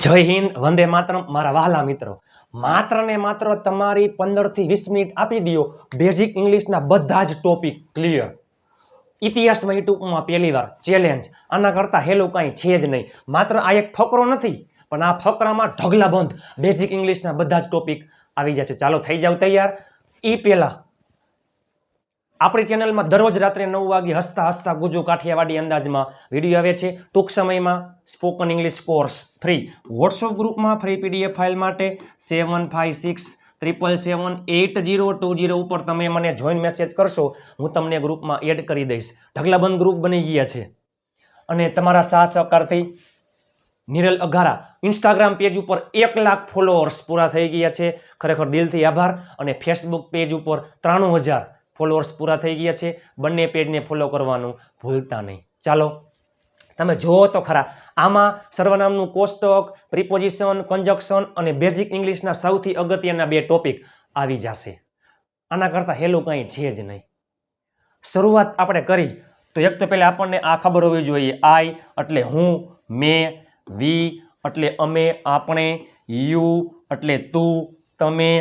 જય હિન્દ, વંદે માતરમ. મારા વહાલા મિત્રો, માત્ર ને માત્ર તમારી 15 થી 20 મિનિટ આપી દો, બેઝિક ઇંગ્લિશના બધા જ ટોપિક ક્લિયર. ઇતિહાસમાં યુટ્યુબમાં પહેલી વાર ચેલેન્જ. આના કરતા હેલું કાંઈ છે જ નહીં. માત્ર આ એક ફકરો નથી, પણ આ ફકરામાં ઢગલાબંધ બેઝિક ઇંગ્લિશના બધા જ ટોપિક આવી જશે. ચાલો થઈ જાવ તૈયાર. એ પહેલા આપણી ચેનલમાં દરરોજ રાત્રે 9 વાગે હસતા હસતા ગુજુ કાઠિયાવાડી અંદાજમાં વિડીયો આવે છે. ટૂંક સમયમાં spoken English course free WhatsApp ગ્રુપમાં ફ્રી પીડીએફ ફાઇલ માટે 7567778020 ઉપર તમે મને જોઈન મેસેજ કરશો, હું તમને ગ્રુપમાં એડ કરી દઈશ. ઢગલાબંધ ગ્રુપ બની ગયા છે અને તમારા સાથ સહકારથી નિરલ અઘારા ઇન્સ્ટાગ્રામ પેજ ઉપર 1 લાખ ફોલોઅર્સ પૂરા થઈ ગયા છે. ખરેખર દિલથી આભાર. અને ફેસબુક પેજ ઉપર 93,000 ફોલોઅર્સ પૂરા થઈ ગયા છે. બંને પેજને ફોલો કરવાનું ભૂલતા નહીં. ચાલો તમે જુઓ તો ખરા, આમાં સર્વનામનું કોષ્ટક, પ્રિપોઝિશન, કંજક્શન અને બેઝિક ઇંગ્લિશના સૌથી અગત્યના 2 ટોપિક આવી જશે. આના કરતાં હેલું કંઈ છે જ નહીં. શરૂઆત આપણે કરી તો એક તો પહેલા આપણને આ ખબર હોવી જોઈએ. આઈ એટલે હું, મેં, વી એટલે અમે આપણે, યુ એટલે તું તમે,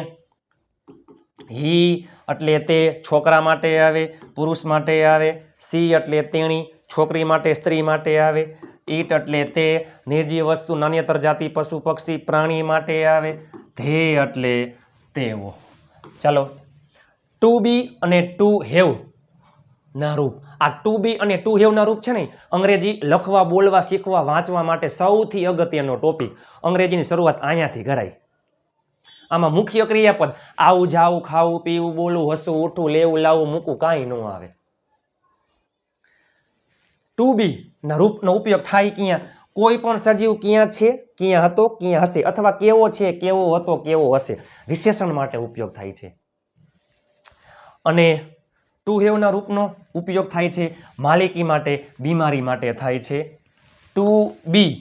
હી એટલે તે છોકરા માટે આવે, પુરુષ માટે આવે, સી એટલે તેણી છોકરી માટે સ્ત્રી માટે આવે, ઈટ એટલે તે નિર્જીવ વસ્તુ નાન્યતર જાતિ પશુ પક્ષી પ્રાણી માટે આવે, ધે એટલે તેઓ. ચાલો ટુ બી અને ટુ હેવ ના રૂપ. આ ટુ બી અને ટુ હેવ ના રૂપ છે ને, અંગ્રેજી લખવા, બોલવા, શીખવા, વાંચવા માટે સૌથી અગત્યનો ટોપિક. અંગ્રેજીની શરૂઆત અહીંયાથી કરાય. આમાં મુખ્ય ક્રિયાપદ આવું જાવું, ખાવું, પીવું, બોલવું, હસવું, ઉઠવું, લેવું, લાવવું, મૂકવું કાંઈ ન આવે. ટુ બી ના રૂપનો ઉપયોગ થાય ક્યાં? કોઈ પણ સજીવ ક્યાં છે, ક્યાં હતો, ક્યાં હશે, અથવા કેવો છે, કેવો હતો, કેવો હશે, વિશેષણ માટે ઉપયોગ થાય છે. અને ટુ હેવ ના રૂપનો ઉપયોગ થાય છે માલિકી માટે, બીમારી માટે થાય છે. ટુ બી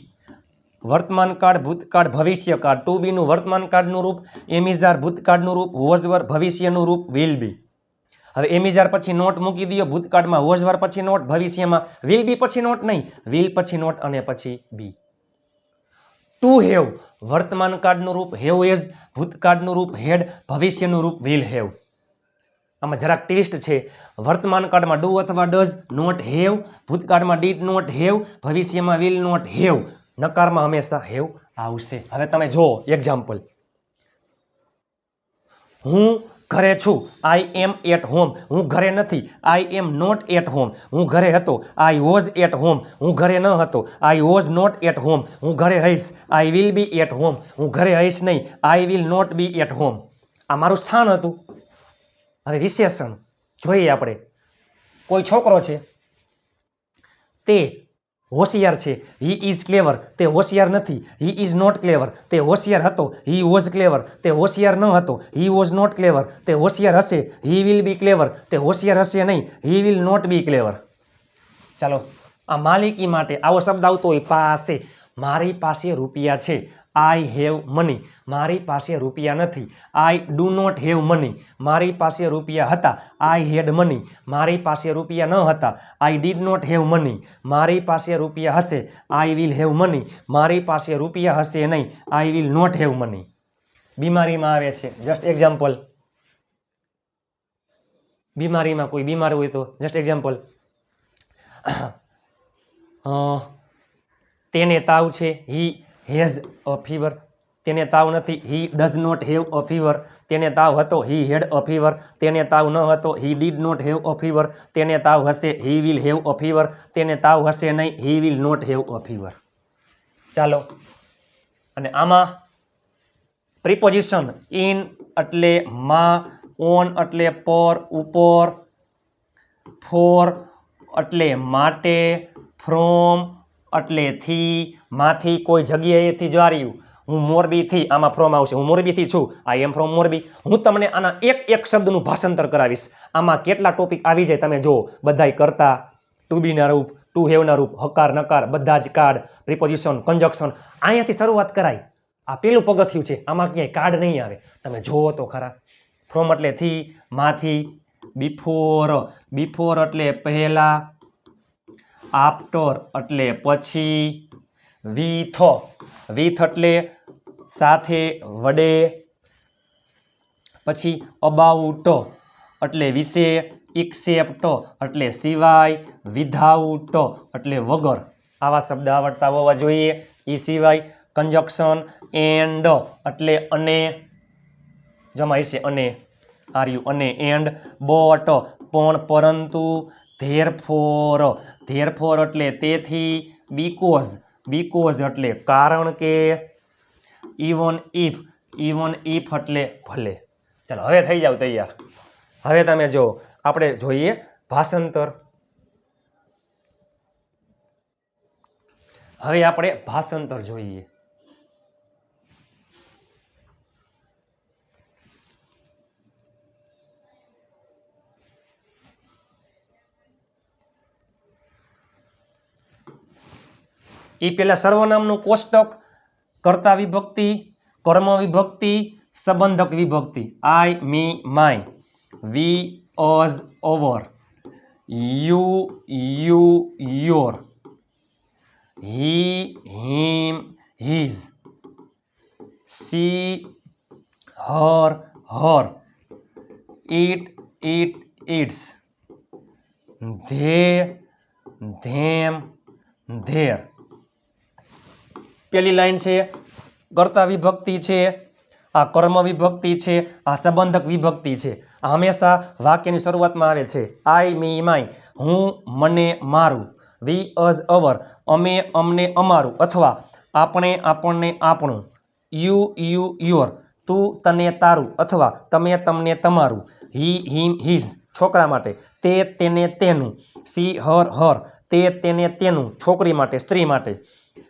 વર્તમાન કાળ, ભૂતકાળ, ભવિષ્યકાળ. ટુ બી નું વર્તમાન કાળનું રૂપ એમિઝાર, ભૂતકાળનું રૂપ વોઝવર, ભવિષ્યનું રૂપ વિલ બી. હવે એમિઝાર પછી નોટ મૂકી દો, ભૂતકાળમાં વોઝવર પછી નોટ, ભવિષ્યમાં વિલ બી પછી નોટ નહીં, વિલ પછી નોટ અને પછી બી. ટુ હેવ વર્તમાન કાળનું રૂપ હેવ એઝ, ભૂતકાળનું રૂપ હેડ, ભવિષ્યનું રૂપ વિલ હેવ. આમાં જરાક ટ્વિસ્ટ છે. વર્તમાન કાળમાં ડુ અથવા ડઝ નોટ હેવ, ભૂતકાળમાં ડીડ નોટ હેવ, ભવિષ્યમાં વિલ નોટ હેવ, નકારમાં હંમેશા હેવ આવશે. હવે તમે જુઓ એક્ઝામ્પલ. હું ઘરે છું, આઈ એમ એટ હોમ. હું ઘરે નથી, આઈ એમ નોટ એટ હોમ. હું ઘરે હતો, આઈ વોઝ એટ હોમ. હું ઘરે ન હતો, I was not at home. હું ઘરે હઈશ, I will be at home. હું ઘરે હઈશ નહીં, I will not be at home. આ મારું સ્થાન હતું. હવે વિશેષણ જોઈએ આપણે. કોઈ છોકરો છે, તે હોશિયાર છે, હી ઇઝ ક્લેવર. તે હોશિયાર નથી, હી ઇઝ નોટ ક્લેવર. તે હોશિયાર હતો, હી વોઝ ક્લેવર. તે હોશિયાર ન હતો, હી વોઝ નોટ ક્લેવર. તે હોશિયાર હશે, હી વિલ બી ક્લેવર. તે હોશિયાર હશે નહીં, હી વિલ નોટ બી ક્લેવર. ચાલો આ માલિકી માટે આવો શબ્દ આવતો હોય પાસે. મારી પાસે રૂપિયા છે, આઈ હેવ મની. મારી પાસે રૂપિયા નથી, I do not have money. મારી પાસે રૂપિયા હતા, આઈ હેડ મની. મારી પાસે રૂપિયા ન હતા, I did not have money. મારી પાસે રૂપિયા હશે, આઈ વિલ હેવ મની. મારી પાસે રૂપિયા હશે નહીં, I will not have money. બીમારીમાં આવે છે, જસ્ટ એક્ઝામ્પલ. બીમારીમાં કોઈ બીમાર હોય તો જસ્ટ એક્ઝામ્પલ. તેને તાવ છે, હી હેઝ અ ફીવર. તેને તાવ નથી, he does not have a fever. તેને તાવ હતો, હી હેડ અ ફીવર. તેને તાવ ન હતો, he did not have a fever. તેને તાવ હશે, he will have a fever. તેને તાવ હશે નહીં, he will not have a fever. ચાલો અને આમાં પ્રિપોઝિશન ઇન એટલે માં, ઓન એટલે પર, ઉપર, ફોર એટલે માટે, ફ્રોમ એટલે થી, માંથી કોઈ જગ્યાએથી જાર્યું. હું મોરબીથી, આમાં ફ્રોમ આવશે. હું મોરબીથી છું, આઈ એમ ફ્રોમ મોરબી. હું તમને આના એક એક શબ્દનું ભાષાંતર કરાવીશ. આમાં કેટલા ટોપિક આવી જાય તમે જુઓ. બધાય કરતા, ટુ બીના રૂપ, ટુ હેવના રૂપ, હકાર નકાર બધા જ કાર્ડ, પ્રિપોઝિશન, કંજક્શન. અહીંયાથી શરૂઆત કરાય. આ પેલું પગથિયું છે, આમાં ક્યાંય કાર્ડ નહીં આવે. તમે જુઓ તો ખરા. ફ્રોમ એટલે થી, માંથી, બિફોર, બિફોર એટલે પહેલા, આફ્ટર એટલે પછી, વિથ વિથ એટલે સાથે વડે પછી અબાઉટ એટલે વિશે એક્સેપ્ટ એટલે સિવાય વિધાઉટ એટલે વગર આવા શબ્દ આવડતા હોવા જોઈએ એ સિવાય કંજક્શન એન્ડ એટલે અને જમાય છે અને આર્યું અને એન્ડ બોટ પણ પરંતુ ધેરફોર એટલે તેથી બીકોઝ એટલે કારણ કે ઇવન ઇફ એટલે ભલે ચાલો હવે થઈ જાવ તૈયાર હવે તમે જો આપણે જોઈએ ભાષાંતર હવે આપણે ભાષાંતર જોઈએ એ પેલા સર્વનામનું કોષ્ટક કર્તા વિભક્તિ કર્મ વિભક્તિ સંબંધક વિભક્તિ I me my we us our you your he him his she her its them their પેલી લાઈન છે કર્તા વિભક્તિ છે આ કર્મ વિભક્તિ છે આ સંબંધક વિભક્તિ છે આ હંમેશા વાક્યની શરૂઆતમાં આવે છે આઈ મી માય હું મને મારું વી અઝ અવર અમે અમને અમારું અથવા આપણે આપણને આપણું યુ યોર તું તને તારું અથવા તમે તમને તમારું હી હિમ હિઝ છોકરા માટે તે તેને તેનું સી હર તે તેને તેનું છોકરી માટે સ્ત્રી માટે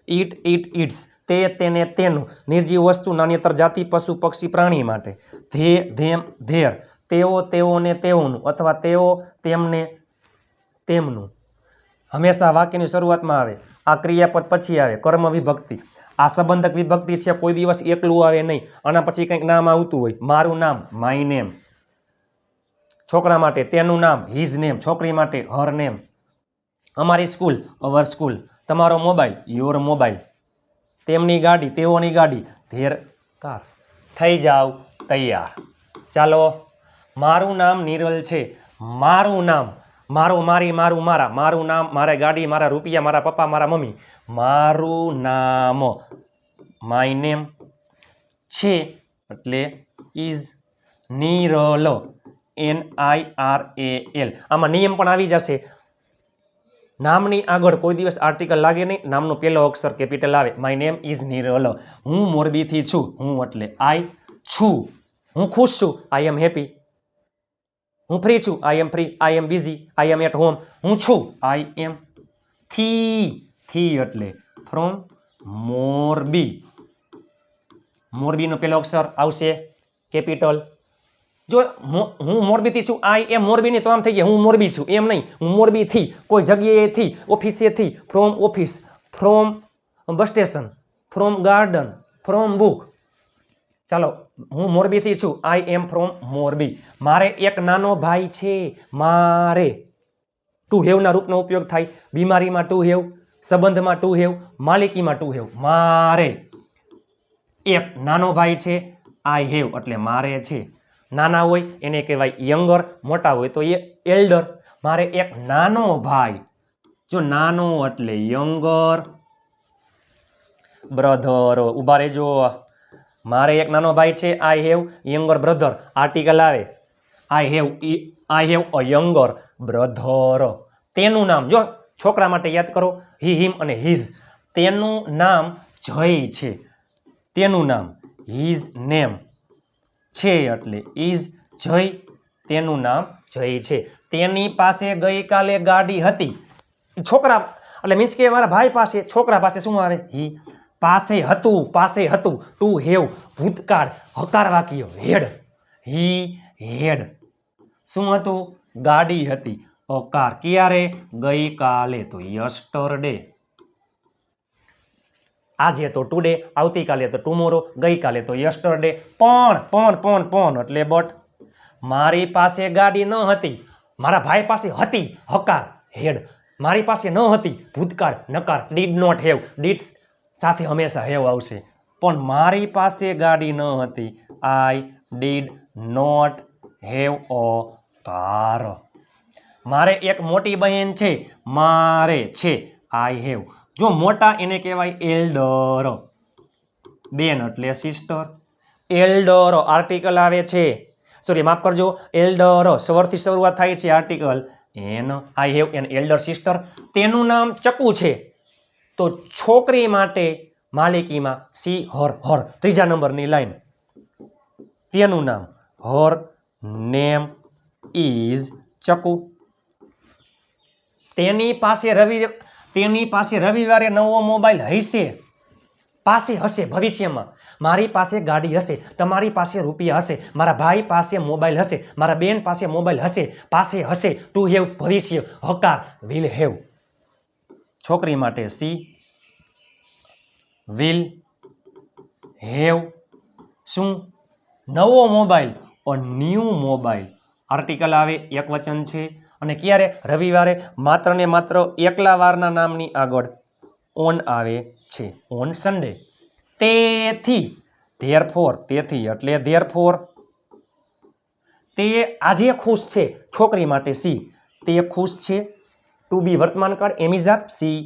ઇટ્સ તે તેને તેનું નિર્જીવ વસ્તુ નાન્યતર જાતિ પશુ પક્ષી પ્રાણી માટે ધેર તેઓ તેઓને તેઓનું અથવા તેઓ તેમને તેમનું હંમેશા વાક્યની શરૂઆતમાં આવે આ ક્રિયાપદ પછી આવે કર્મ વિભક્તિ આ સંબંધક વિભક્તિ છે કોઈ દિવસ એકલું આવે નહીં આના પછી કંઈક નામ આવતું હોય મારું નામ માય નેમ છોકરા માટે તેનું નામ હિઝ નેમ છોકરી માટે હર નેમ અમારી સ્કૂલ અવર સ્કૂલ તમારો મોબાઈલ યોર મોબાઈલ તેમની ગાડી તેઓની ગાડી ધેર કાર થઈ જાવ તૈયાર ચાલો મારું નામ નિરલ છે મારું નામ મારું મારી મારું મારા મારું નામ મારા ગાડી મારા રૂપિયા મારા પપ્પા મારા મમ્મી મારું નામ માય નેમ છે એટલે ઇઝ નિરલ NIRAL આમાં નિયમ પણ આવી જશે નામની આગળ કોઈ દિવસ આર્ટિકલ લાગે નહીં નામનો પહેલો અક્ષર કેપિટલ આવે માય નેમ ઇઝ નિરલ હું મોરબીથી છું હું એટલે આઈ છું હું ખુશ છું આઈ એમ હેપી હું ફ્રી છું I am free I am busy I am at home હું છું આઈ એમ થી એટલે ફ્રોમ મોરબી મોરબીનો પહેલો અક્ષર આવશે કેપિટલ જો હું મોરબીથી છું આઈ એમ મોરબીની તો આમ થઈ ગયા હું મોરબી છું એમ નહીં હું મોરબીથી કોઈ જગ્યાએથી ઓફિસેથી from office from bus station from garden from book ચાલો હું મોરબીથી છું આઈ એમ ફ્રોમ મોરબી મારે એક નાનો ભાઈ છે મારે ટુ હેવના રૂપનો ઉપયોગ થાય બીમારીમાં ટુ હેવ સંબંધમાં ટુ હેવ માલિકીમાં ટુ હેવ મારે એક નાનો ભાઈ છે આઈ હેવ એટલે મારે છે નાના હોય એને કહેવાય યંગર મોટા હોય તો એ એલ્ડર મારે એક નાનો ભાઈ જો નાનો એટલે યંગર બ્રધર ઉભા રહેજો મારે એક નાનો ભાઈ છે I have younger brother article આવે I have a younger brother તેનું નામ જો છોકરા માટે યાદ કરો હી હિમ અને હિઝ તેનું નામ જય છે તેનું નામ હિઝ નેમ છે એટલે ઇઝ જય તેનું નામ જય છે તેની પાસે ગઈકાલે ગાડી હતી છોકરા એટલે મીન્સ કે મારા ભાઈ પાસે છોકરા પાસે શું આવે હી પાસે હતું ટુ હેવ ભૂતકાળ હકાર વાક્ય હેડ હી હેડ શું હતું ગાડી હતી અકાર ક્યારે ગઈકાલે તો યસ્ટરડે આજે તો ટુડે આવતીકાલે તો ટુમોરો ગઈકાલે તો યસ્ટરડે પણ એટલે બટ મારી પાસે ગાડી ન હતી મારા ભાઈ પાસે હતી હકાર હેડ મારી પાસે ન હતી ભૂતકાળ નકાર ડીડ નોટ હેવ ડીડ્સ સાથે હંમેશા હેવ આવશે. પણ મારી પાસે ગાડી ન હતી. I did not have a car. મારે એક મોટી બહેન છે. મારે છે આઈ હેવ. જો મોટા એને કહેવાય એલ્ડર. બેન એટલે સિસ્ટર. એલ્ડર આર્ટિકલ આવે છે. સોરી માફ કરજો, એલ્ડર સ્વરથી શરૂઆત થાય છે article an. I have an elder sister. તેનું નામ ચકુ છે. તો છોકરી માટે માલિકીમાં સી હર. હર ત્રીજા નંબરની લાઈન. તેનું નામ હર નેમ ઇઝ ચકુ. તેની પાસે રવિવારે નવો મોબાઈલ હશે. પાસે હશે ભવિષ્યમાં. મારી પાસે ગાડી હશે. તમારી પાસે રૂપિયા હશે. મારા ભાઈ પાસે મોબાઈલ હશે. મારા બેન પાસે મોબાઈલ હશે. પાસે હશે. ટુ હેવ ભવિષ્ય. હકાર વિલ હેવ. છોકરી માટે સી વિલ હેવ શું? નવો mobile. A new mobile. Article આવે, એક વચન છે. અને ક્યારે? રવિવારે. માત્ર ને માત્ર એકલા વારના નામની આગળ ઓન આવે છે. On Sunday. તેથી ધેરફોર. તેથી એટલે ધેરફોર. તે આજે ખુશ છે. છોકરી માટે સી. તે ખુશ છે. ટુ બી વર્તમાન કાળ એમિઝાર સી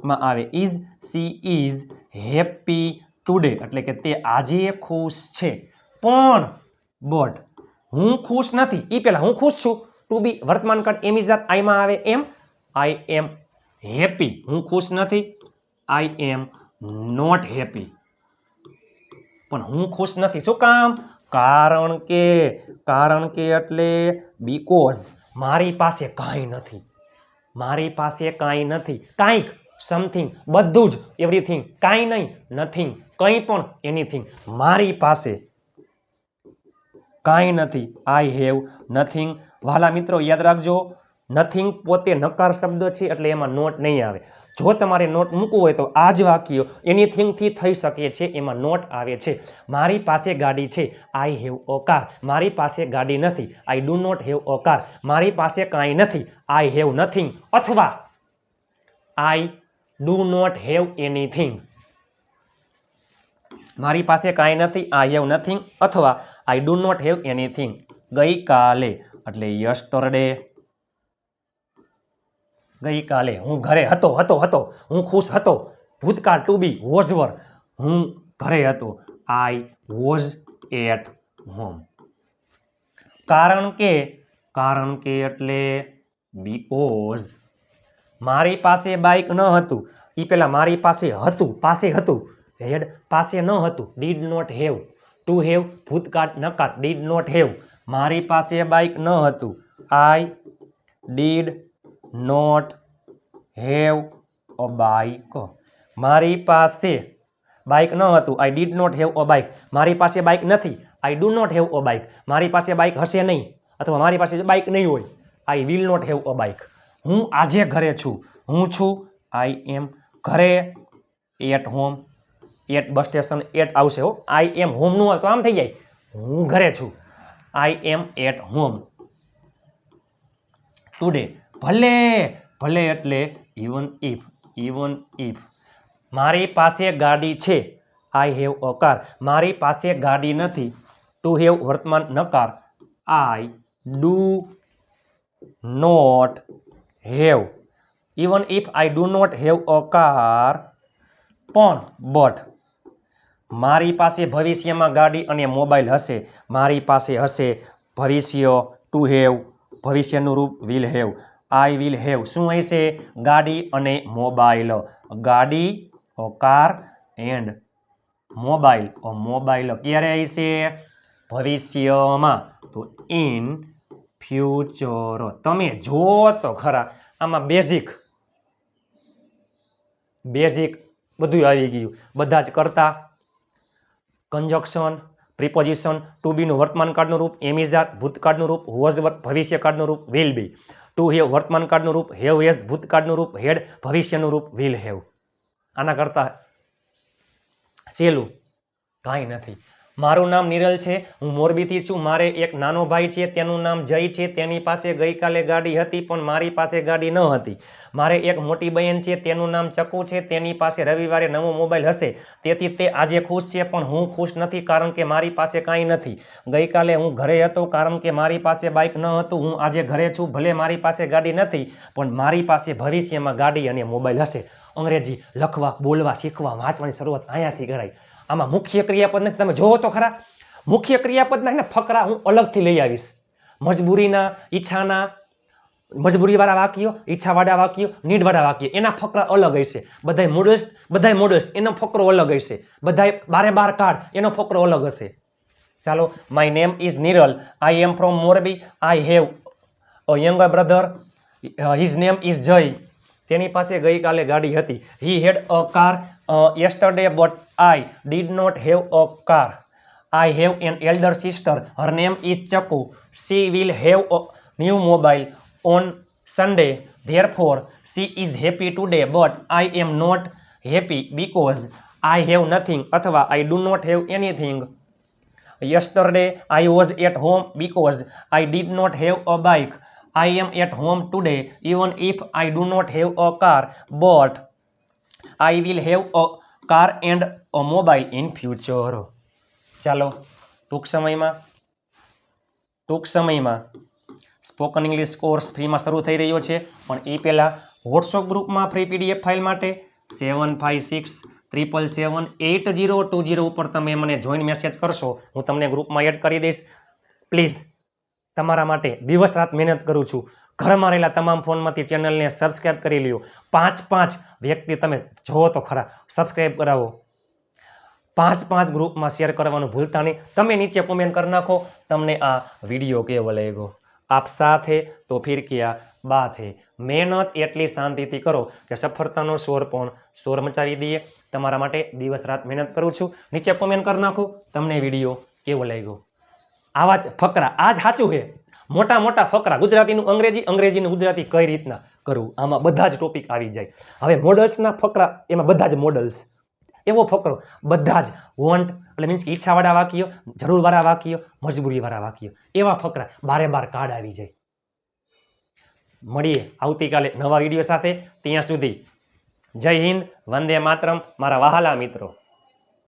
માં આવે is. She is happy today એટલે કે તે આજે ખુશ છે. પણ બટ હું ખુશ નથી. એ પહેલા હું ખુશ છું. ટુ બી વર્તમાન કાળ એમિઝાર આઈમાં આવે એમ. આઈ એમ હેપી. હું ખુશ નથી. આઈ એમ નોટ હેપી. પણ હું ખુશ નથી. શું કામ? કારણ કે એટલે બીકોઝ. મારી પાસે કાંઈ નથી. મારી પાસે કાંઈ નથી. કાંઈક સમથિંગ. બધું જ એવરીથિંગ. કાંઈ નહીં નથિંગ. કંઈ પણ એનીથિંગ. મારી પાસે કાંઈ નથી. I have nothing. વાલા મિત્રો યાદ રાખજો, નથિંગ પોતે નકાર શબ્દ છે એટલે એમાં નોટ નહીં આવે. જો તમારે નોટ મૂકવું હોય તો આ જ વાક્ય એનીથિંગથી થઈ શકે છે. એમાં નોટ આવે છે. મારી પાસે ગાડી છે. I have a car. મારી પાસે ગાડી નથી. I do not have a car. મારી પાસે કાંઈ નથી. I have nothing. અથવા I do not have anything. મારી પાસે કાંઈ નથી. I have nothing. અથવા I do not have anything. ગઈકાલે એટલે યસ્ટરડે. ગઈકાલે હું ઘરે હતો. હું ખુશ હતો. ભૂતકાળ ટુ બી વોઝ વર. હું ઘરે હતો. I was at home. કારણ કે એટલે બીકોઝ. મારી પાસે બાઇક ન હતું. એ પેલા મારી પાસે હતું. પાસે હતું. હેડ પાસે ન હતું. Did not have. To have ભૂતકાળ નકાર. Did not have. મારી પાસે બાઇક ન હતું. I did not have a bike. મારી પાસે બાઇક ન હતું. I did not have a bike. મારી પાસે બાઇક નથી. I do not have a bike. મારી પાસે બાઇક હશે નહીં અથવા મારી પાસે બાઇક નહીં હોય. I will not have a bike. હું આજે ઘરે છું. હું છું. આઈ એમ ઘરે. At home. At bus station at આવશે હો. આઈ એમ હોમ નું તો આમ થઈ જાય. હું ઘરે છું. I am at home today. ભલે એટલે ઇવન ઇફ. મારી પાસે ગાડી છે. I have a car. મારી પાસે ગાડી નથી. ટુ હેવ વર્તમાન નકાર. I do not have. Even if I do not have a car. પણ બટ મારી પાસે ભવિષ્યમાં ગાડી અને મોબાઈલ હશે. મારી પાસે હશે ભવિષ્ય ટુ હેવ. ભવિષ્યનું રૂપ will have. I will have શું હશે? ગાડી અને મોબાઈલ. ગાડી a car and mobile mobile ક્યારે હશે? ભવિષ્યમાં. તો ઇન ફ્યુચર. તમે જો તો ખરા આમાં બેઝિક બધું આવી ગયું. બધા જ કરતા, કંજક્શન, પ્રિપોઝિશન, ટુ બી નું વર્તમાન કાળનું રૂપ એમિઝાર, ભૂતકાળનું રૂપ વોઝ વર, ભવિષ્યકાળનું રૂપ વિલ બી. ટુ હેવ વર્તમાન કાળનું રૂપ હેવ હેઝ, ભૂતકાળનું રૂપ હેડ, ભવિષ્યનું રૂપ વિલ હેવ. આના કરતા સહેલું કાંઈ નથી. મારું નામ નિરલ છે, હું મોરબીથી છું. મારે એક નાનો ભાઈ છે, તેનું નામ જય છે. તેની પાસે ગઈકાલે ગાડી હતી પણ મારી પાસે ગાડી ન હતી. મારે એક મોટી બહેન છે, તેનું નામ ચકુ છે. તેની પાસે રવિવારે નવો મોબાઈલ હશે, તેથી તે આજે ખુશ છે, પણ હું ખુશ નથી કારણ કે મારી પાસે કાંઈ નથી. ગઈકાલે હું ઘરે હતો કારણ કે મારી પાસે બાઇક ન હતું. હું આજે ઘરે છું, ભલે મારી પાસે ગાડી નથી, પણ મારી પાસે ભવિષ્યમાં ગાડી અને મોબાઈલ હશે. અંગ્રેજી લખવા, બોલવા, શીખવા, વાંચવાની શરૂઆત અહીંયાથી કરાય. આમાં મુખ્ય ક્રિયાપદ નથી, તમે જોવો તો ખરા. મુખ્ય ક્રિયાપદના ને ફકરા હું અલગથી લઈ આવીશ. મજબૂરીના, ઈચ્છાના, મજબૂરીવાળા વાક્યો, ઈચ્છાવાળા વાક્યો, નીડવાળા વાક્યો, એના ફકરા અલગ હશે. બધાય મોડલ્સ એનો ફકરો અલગ હશે. બધાય બારે બાર કાર્ડ એનો ફકરો અલગ હશે. ચાલો, my name is Niral, I am from Morbi, I have a younger brother, his name is Jay. તેની પાસે ગઈકાલે ગાડી હતી. He had a car yesterday but I did not have a car. I have an elder sister, her name is Chaku. She will have a new mobile on Sunday. Therefore she is happy today, but I am not happy because I have nothing अथवा I do not have anything. Yesterday I was at home because I did not have a bike. I am at home today even if I do not have a car, but I will have a car and a mobile in future. ચાલો, ટૂંક સમયમાં spoken English course ફ્રીમાં શરૂ થઈ રહ્યો છે, પણ એ પહેલાં વોટ્સઅપ ગ્રુપમાં ફ્રી પીડીએફ ફાઇલ માટે 7567778020 ઉપર તમે મને જોઈન મેસેજ કરશો, હું તમને ગ્રુપમાં એડ કરી દઈશ. પ્લીઝ, તમારા માટે દિવસ રાત મહેનત કરું છું. ઘરમાં રહેલા તમામ ફોનમાંથી ચેનલને સબસ્ક્રાઇબ કરી લ્યો. 5 વ્યક્તિ તમે જોવો તો ખરા, સબસ્ક્રાઇબ કરાવો. 5 ગ્રુપમાં શેર કરવાનું ભૂલતા નહીં. તમે નીચે કોમેન્ટ કરી નાખો તમને આ વિડીયો કેવો લાગ્યો. આપ સાથ હે તો ફિર ક્યા બાત હે. મહેનત એટલી શાંતિથી કરો કે સફળતાનો સ્વર પણ શોર મચાવી દઈએ. તમારા માટે દિવસ રાત મહેનત કરું છું. નીચે કોમેન્ટ કરી નાખો તમને વિડીયો કેવો લાગ્યો. આવા જ ફકરા, આ જ સાચું છે. મોટા મોટા ફકરા, ગુજરાતીનું અંગ્રેજી, અંગ્રેજીનું ગુજરાતી કઈ રીતના કરવું, આમાં બધા જ ટોપિક આવી જાય. હવે મોડલ્સના ફકરા, એમાં બધા જ મોડલ્સ. એવો ફકરો બધા જ વોન્ટ એટલે મીન્સ કે ઈચ્છાવાળા વાક્યો, જરૂરવાળા વાક્યો, મજબૂરીવાળા વાક્યો, એવા ફકરા બારે બાર કાર્ડ આવી જાય. મળીએ આવતીકાલે નવા વિડીયો સાથે. ત્યાં સુધી જય હિન્દ, વંદે માતરમ મારા વહાલા મિત્રો.